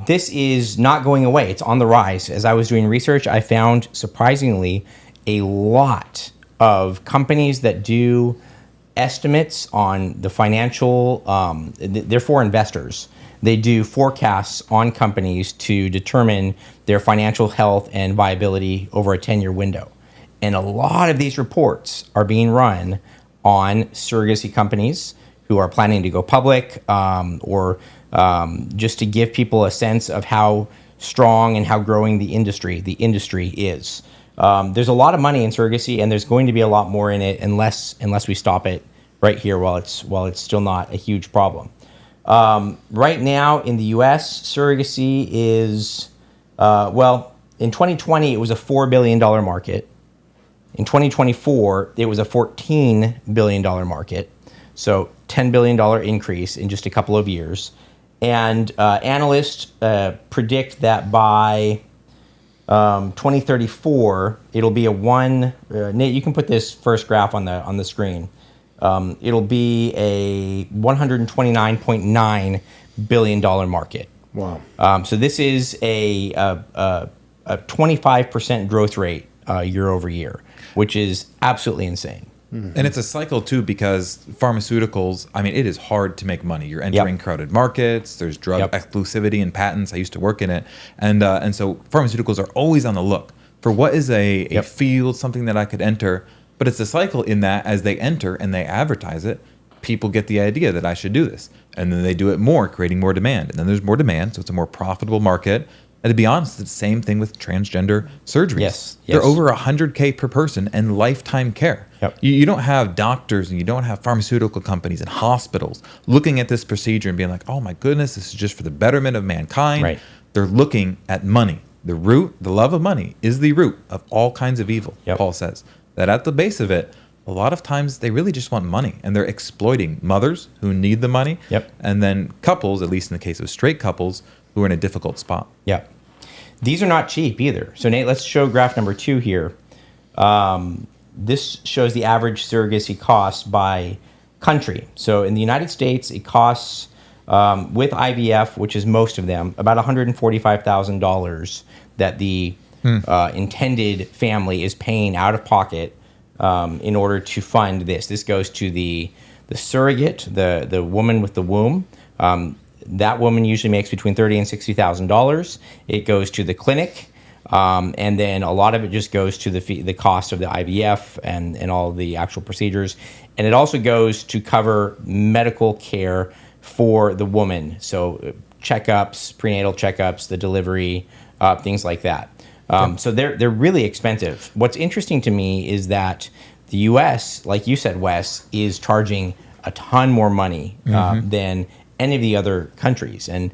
This is not going away. It's on the rise. As I was doing research, I found surprisingly a lot of companies that do estimates on the financial, they're for investors. They do forecasts on companies to determine their financial health and viability over a 10-year window. And a lot of these reports are being run on surrogacy companies who are planning to go public, or just to give people a sense of how strong and how growing the industry is. There's a lot of money in surrogacy, and there's going to be a lot more in it unless we stop it right here while it's still not a huge problem. Right now in the U.S., surrogacy is, in 2020 it was a $4 billion market. In 2024, it was a $14 billion market. So $10 billion increase in just a couple of years. And analysts predict that by 2034, it'll be Nate, you can put this first graph on the screen. It'll be a $129.9 billion market. Wow. So this is a 25% growth rate year over year, which is absolutely insane. Mm-hmm. And it's a cycle too, because pharmaceuticals, I mean, it is hard to make money. You're entering crowded markets. There's drug exclusivity and patents. I used to work in it. And so pharmaceuticals are always on the look for what is a field, something that I could enter. But it's a cycle in that as they enter and they advertise it, people get the idea that I should do this. And then they do it more, creating more demand. And then there's more demand, so it's a more profitable market. And to be honest, it's the same thing with transgender surgeries. Yes. They're over $100K per person and lifetime care. Yep. You don't have doctors and you don't have pharmaceutical companies and hospitals looking at this procedure and being like, oh my goodness, this is just for the betterment of mankind. Right. They're looking at money. The love of money is the root of all kinds of evil, Paul says. That at the base of it, a lot of times they really just want money, and they're exploiting mothers who need the money, and then couples, at least in the case of straight couples, who are in a difficult spot. Yeah. These are not cheap either. So Nate, let's show graph number 2 here. This shows the average surrogacy cost by country. So in the United States, it costs, with IVF, which is most of them, about $145,000 that the intended family is paying out of pocket in order to fund this. This goes to the surrogate, the woman with the womb. That woman usually makes between $30,000 and $60,000. It goes to the clinic, and then a lot of it just goes to the cost of the IVF and all the actual procedures. And it also goes to cover medical care for the woman, so checkups, prenatal checkups, the delivery, things like that. So they're really expensive. What's interesting to me is that the U.S., like you said, Wes, is charging a ton more money than any of the other countries. And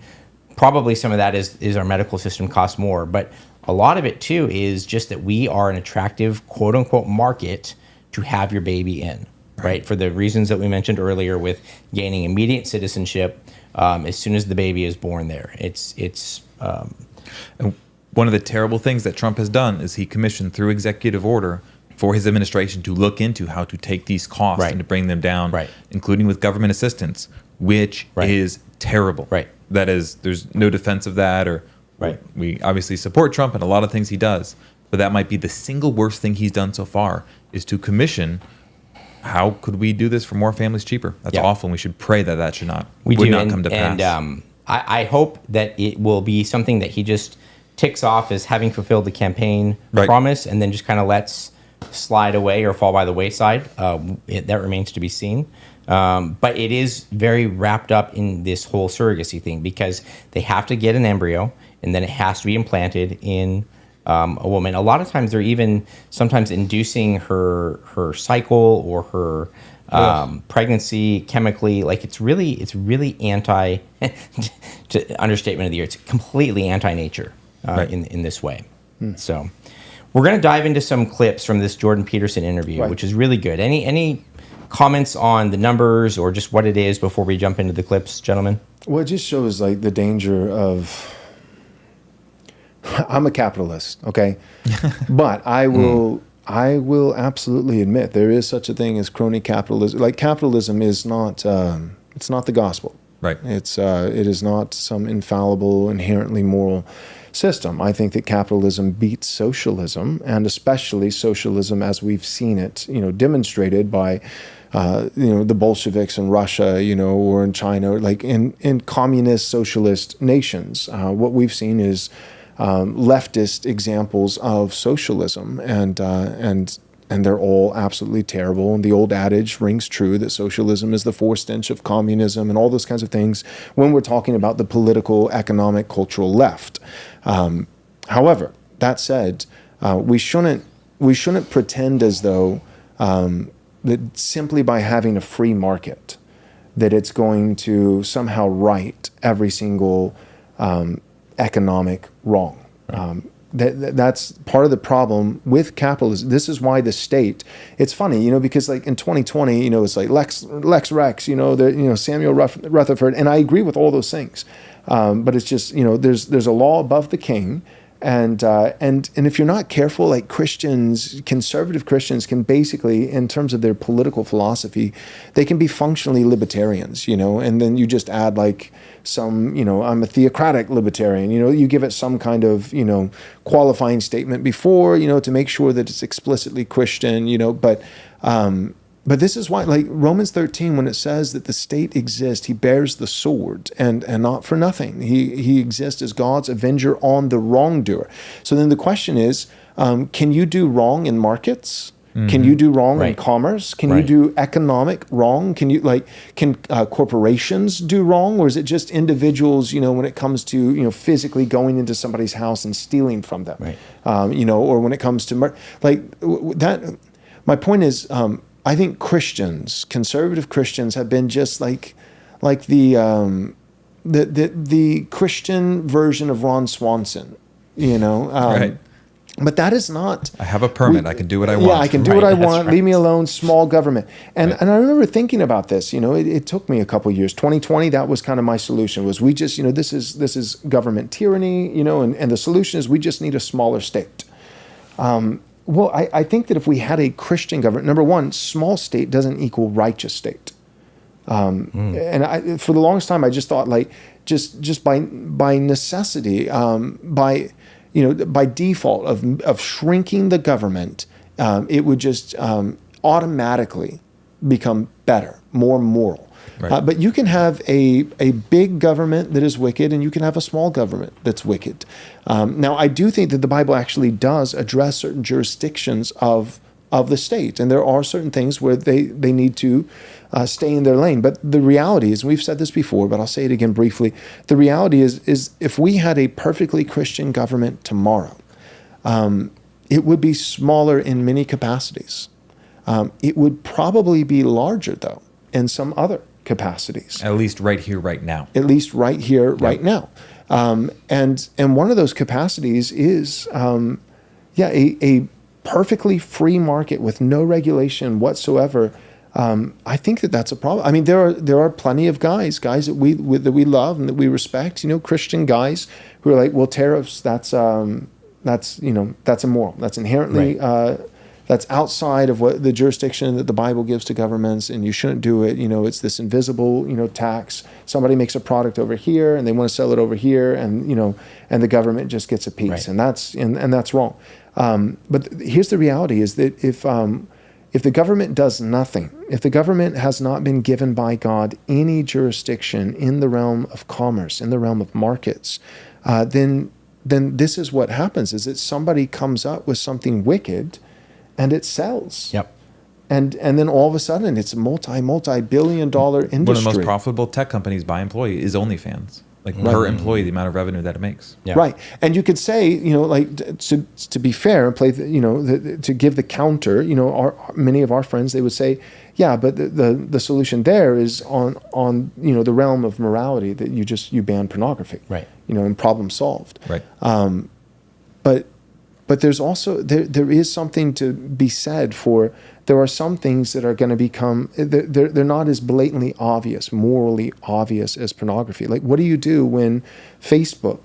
probably some of that is our medical system costs more. But a lot of it, too, is just that we are an attractive, quote-unquote, market to have your baby in, right? For the reasons that we mentioned earlier with gaining immediate citizenship as soon as the baby is born there. It's one of the terrible things that Trump has done is he commissioned through executive order for his administration to look into how to take these costs and to bring them down, including with government assistance, which is terrible. That is, there's no defense of that, or we obviously support Trump and a lot of things he does, but that might be the single worst thing he's done so far, is to commission how could we do this for more families cheaper. That's awful, and we should pray that should not come to pass. And I hope that it will be something that he just ticks off as having fulfilled the campaign promise, and then just kind of lets slide away or fall by the wayside. That remains to be seen. But it is very wrapped up in this whole surrogacy thing, because they have to get an embryo and then it has to be implanted in a woman. A lot of times they're even sometimes inducing her cycle or her pregnancy chemically. Like it's really anti to understatement of the year. It's completely anti-nature in this way. So we're going to dive into some clips from this Jordan Peterson interview, which is really good. Any comments on the numbers or just what it is before we jump into the clips, gentlemen? Well, it just shows like the danger of, I'm a capitalist, okay? But I will absolutely admit there is such a thing as crony capitalism. Like capitalism is not, it's not the gospel. Right. It is not some infallible, inherently moral system. I think that capitalism beats socialism, and especially socialism as we've seen it, demonstrated by, the Bolsheviks in Russia, or in China, like in communist socialist nations. What we've seen is leftist examples of socialism, and they're all absolutely terrible. And the old adage rings true that socialism is the forestench of communism and all those kinds of things when we're talking about the political, economic, cultural left. However, that said, we shouldn't pretend as though that simply by having a free market, that it's going to somehow right every single economic wrong. That's part of the problem with capitalism. This is why the state, it's funny, because like in 2020, it's like Lex Rex, Samuel Rutherford, and I agree with all those things. But it's just, there's a law above the king. And if you're not careful, like conservative Christians can basically, in terms of their political philosophy, they can be functionally libertarians, and then you just add like some, I'm a theocratic libertarian, you give it some kind of, qualifying statement before, to make sure that it's explicitly Christian, but this is why, like Romans 13, when it says that the state exists, he bears the sword, and not for nothing. He exists as God's avenger on the wrongdoer. So then the question is, can you do wrong in markets? Mm-hmm. Can you do wrong in commerce? Can you do economic wrong? Can corporations do wrong? Or is it just individuals, when it comes to, physically going into somebody's house and stealing from them? Right. Or when it comes to, that, my point is, I think conservative Christians have been just like the Christian version of Ron Swanson, right. But that is not. I have a permit. I can do what I want. Yeah, I can do what I want. Right. Leave me alone. Small government. And I remember thinking about this. It took me a couple of years. 2020, that was kind of my solution. Was we just this is government tyranny. And the solution is we just need a smaller state. Well, I think that if we had a Christian government, number one, small state doesn't equal righteous state. And for the longest time, I just thought like just by necessity, by default of shrinking the government, it would just automatically become better, more moral. Right. But you can have a big government that is wicked, and you can have a small government that's wicked. Now, I do think that the Bible actually does address certain jurisdictions of the state, and there are certain things where they need to stay in their lane. But the reality is, we've said this before, but I'll say it again briefly. The reality is if we had a perfectly Christian government tomorrow, it would be smaller in many capacities. It would probably be larger, though, in some other capacities. At least right here, right now. At least right here, right now. And one of those capacities is, a perfectly free market with no regulation whatsoever. I think that's a problem. I mean, there are plenty of guys that we love and that we respect. Christian guys who are like, well, tariffs, that's immoral. That's inherently that's outside of what the jurisdiction that the Bible gives to governments, and you shouldn't do it. It's this invisible, tax. Somebody makes a product over here, and they want to sell it over here, and and the government just gets a piece, right. and that's wrong. But here's the reality: is that if the government does nothing, if the government has not been given by God any jurisdiction in the realm of commerce, in the realm of markets, then this is what happens: is that somebody comes up with something wicked, and it sells. Yep. And then all of a sudden, it's a multi-billion-dollar industry. One of the most profitable tech companies by employee is OnlyFans. Like per employee, the amount of revenue that it makes. Yeah. Right. And you could say, to be fair and play, to give the counter, many of our friends, they would say, yeah, but the solution there is on the realm of morality, that you ban pornography. Right. And problem solved. Right. But there's also there is something to be said for there are some things that are going to become, they're not as blatantly obvious, morally obvious as pornography. Like, what do you do when Facebook,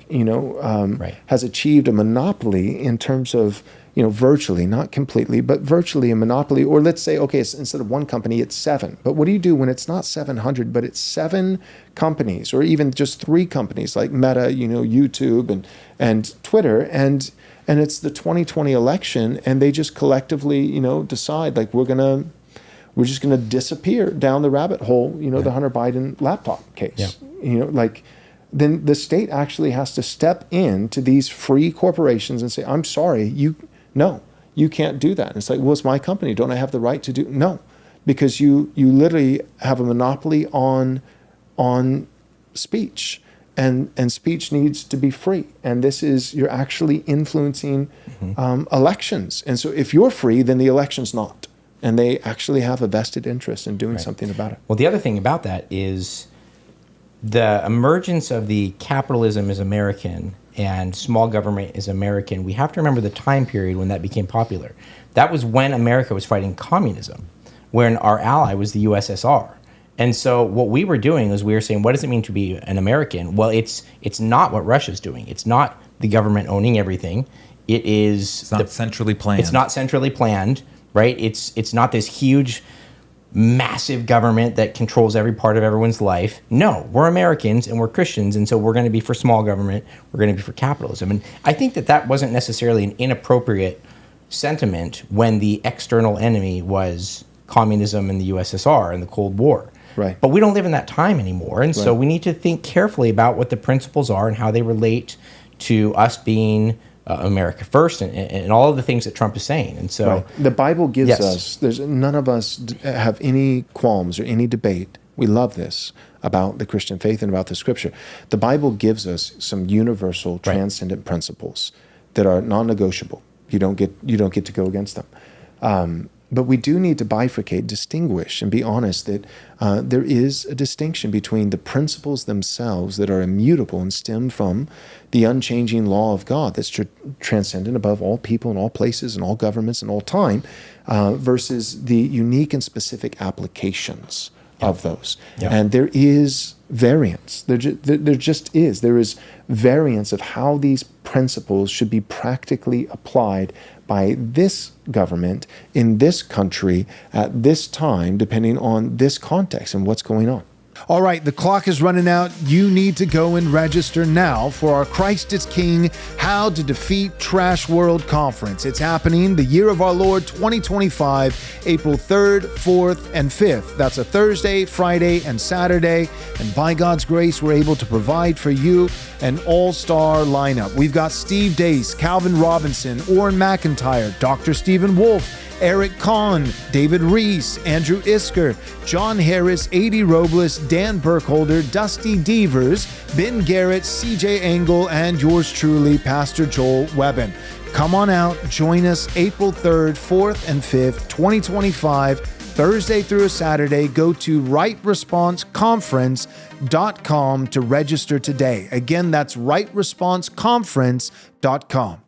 has achieved a monopoly in terms of, virtually, not completely, but virtually a monopoly? Or let's say, okay, instead of one company, it's 7. But what do you do when it's not 700, but it's 7 companies, or even just 3 companies like Meta, YouTube and Twitter, and it's the 2020 election, and they just collectively, decide, like, we're just gonna disappear down the rabbit hole, the Hunter Biden laptop case. Then the state actually has to step into these free corporations and say, I'm sorry, no, you can't do that. And it's like, well, it's my company. Don't I have the right to do? No, because you literally have a monopoly on speech, and speech needs to be free. And you're actually influencing elections. And so if you're free, then the election's not. And they actually have a vested interest in doing something about it. Well, the other thing about that is the emergence of the capitalism is American and small government is American. We have to remember the time period when that became popular. That was when America was fighting communism, when our ally was the USSR. And so what we were doing is we were saying, what does it mean to be an American? Well, it's not what Russia's doing. It's not the government owning everything. It's not centrally planned. It's not centrally planned, right? It's not this huge, massive government that controls every part of everyone's life. No, we're Americans and we're Christians, and so we're going to be for small government. We're going to be for capitalism. And I think that wasn't necessarily an inappropriate sentiment when the external enemy was communism and the USSR and the Cold War. Right. But we don't live in that time anymore, and so we need to think carefully about what the principles are and how they relate to us being America first and all of the things that Trump is saying. And so the Bible gives us, none of us have any qualms or any debate. We love this about the Christian faith and about the scripture. The Bible gives us some universal transcendent principles that are non-negotiable. You don't get to go against them. But we do need to bifurcate, distinguish, and be honest that there is a distinction between the principles themselves that are immutable and stem from the unchanging law of God that's transcendent above all people and all places and all governments and all time, versus the unique and specific applications of those. And there is variance. There just is. There is variance of how these principles should be practically applied by this government in this country at this time, depending on this context and what's going on. All right, the clock is running out. You need to go and register now for our Christ is King, How to Defeat Trash World Conference. It's happening the year of our Lord 2025, April 3rd, 4th, and 5th. That's a Thursday, Friday, and Saturday. And by God's grace, we're able to provide for you an all-star lineup. We've got Steve Dace, Calvin Robinson, Orrin McIntyre, Dr. Stephen Wolfe, Eric Kahn, David Reese, Andrew Isker, John Harris, A.D. Robles, Dan Burkholder, Dusty Devers, Ben Garrett, C.J. Engel, and yours truly, Pastor Joel Webben. Come on out, join us April 3rd, 4th, and 5th, 2025, Thursday through a Saturday. Go to rightresponseconference.com to register today. Again, that's rightresponseconference.com.